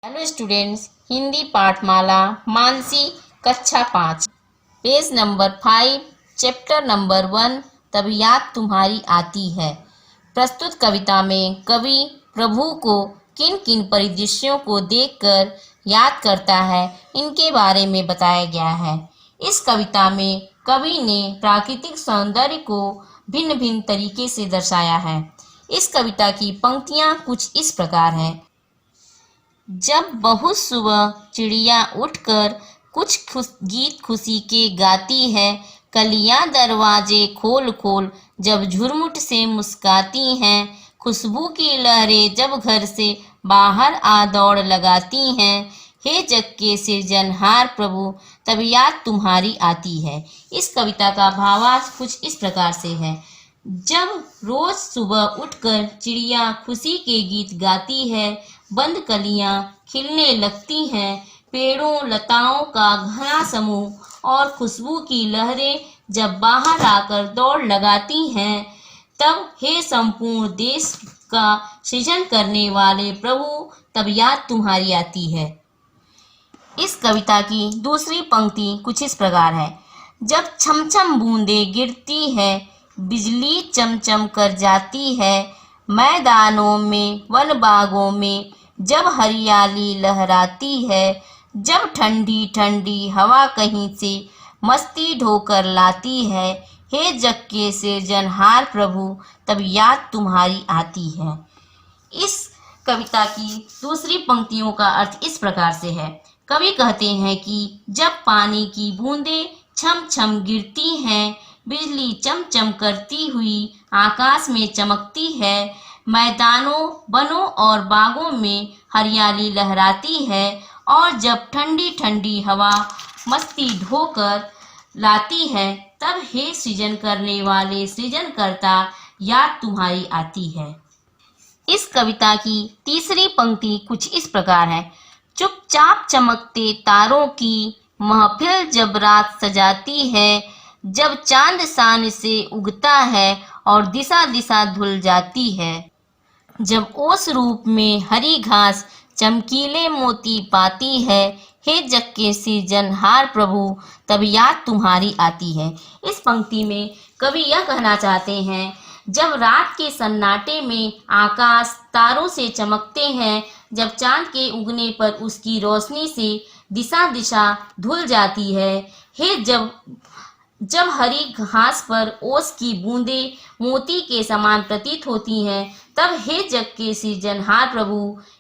Hello students, Hindi पाठमाला Mansi कक्षा 5 page number 5 chapter number 1 तब याद तुम्हारी आती है। प्रस्तुत कविता में कवि प्रभु को किन किन परिदृश्यों को देखकर याद करता है, इनके बारे में बताया गया है। इस कविता में कवि ने प्राकृतिक सौंदर्य को भिन्न भिन्न तरीके से दर्शाया है। इस कविता की पंक्तियां कुछ इस प्रकार हैं। जब बहुत सुबह चिड़िया उठकर कुछ गीत खुशी के गाती है, कलियां दरवाजे खोल खोल जब झुरमुट से मुस्काती हैं, खुशबू की लहरें जब घर से बाहर आ दौड़ लगाती हैं, हे जग के सृजनहार प्रभु तब याद तुम्हारी आती है। इस कविता का भावार्थ कुछ इस प्रकार से है। जब रोज सुबह उठकर चिड़िया खुशी के गीत गाती है, बंद कलियां खिलने लगती हैं, पेड़ों लताओं का घना समूह और खुशबू की लहरें जब बाहर आकर दौड़ लगाती हैं, तब हे संपूर्ण देश का सृजन करने वाले प्रभु तब याद तुम्हारी आती है। इस कविता की दूसरी पंक्ति कुछ इस प्रकार है। जब छमछम बूंदें गिरती है, बिजली चमचम कर जाती है, मैदानों में वन बागों में जब हरियाली लहराती है, जब ठंडी ठंडी हवा कहीं से मस्ती ढोकर लाती है, हे जग के सृजनहार प्रभु तब याद तुम्हारी आती है। इस कविता की दूसरी पंक्तियों का अर्थ इस प्रकार से है। कवि कहते हैं कि जब पानी की बूंदें छम छम गिरती हैं, बिजली चमचम करती हुई आकाश में चमकती है, मैदानों वनों और बागों में हरियाली लहराती है, और जब ठंडी ठंडी हवा मस्ती ढोकर लाती है, तब हे सृजन करने वाले सृजनकर्ता याद तुम्हारी आती है। इस कविता की तीसरी पंक्ति कुछ इस प्रकार है। चुपचाप चमकते तारों की महफिल जब रात सजाती है, जब चांद शान से उगता है और दिशा दिशा धुल जाती है, जब ओस रूप में हरी घास चमकीले मोती पाती है, हे जग के सृजनहार प्रभु तब याद तुम्हारी आती है। इस पंक्ति में कवि यह कहना चाहते हैं, जब रात के सन्नाटे में आकाश तारों से चमकते हैं, जब चांद के उगने पर उसकी रोशनी से दिशा दिशा धुल जाती है, हे जब हरी घास पर ओस की बूंदें मोती के समान प्रतीत होती हैं, तब हे जग के सृजनहार प्रभु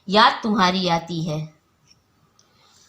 याद तुम्हारी आती है।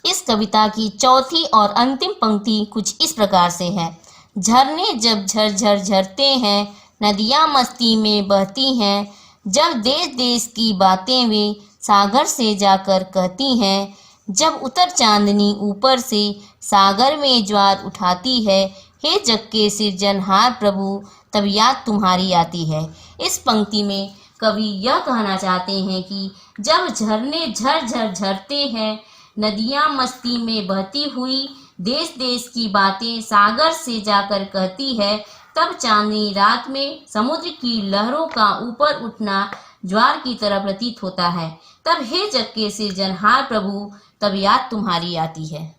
इस कविता की चौथी और अंतिम पंक्ति कुछ इस प्रकार से है। झरने जब झरझर झरते हैं, नदियाँ मस्ती में बहती हैं, जब देश देश की बातें वे सागर से जाकर कहती हैं, जब उतर चांदनी ऊपर से सागर में ज्वार उठाती है, हे जग के सृजनहार प्रभु तब याद तुम्हारी आती है। इस पंक्ति में कवि यह कहना चाहते हैं कि जब झरने झरझर झरते हैं, नदियाँ मस्ती में बहती हुई देश देश की बातें सागर से जाकर कहती है, तब चांदनी रात में समुद्र की लहरों का ऊपर उठना ज्वार की तरह प्रतीत होता है, तब हे जग के सृजनहार प्रभु तब याद तुम्हारी आती है।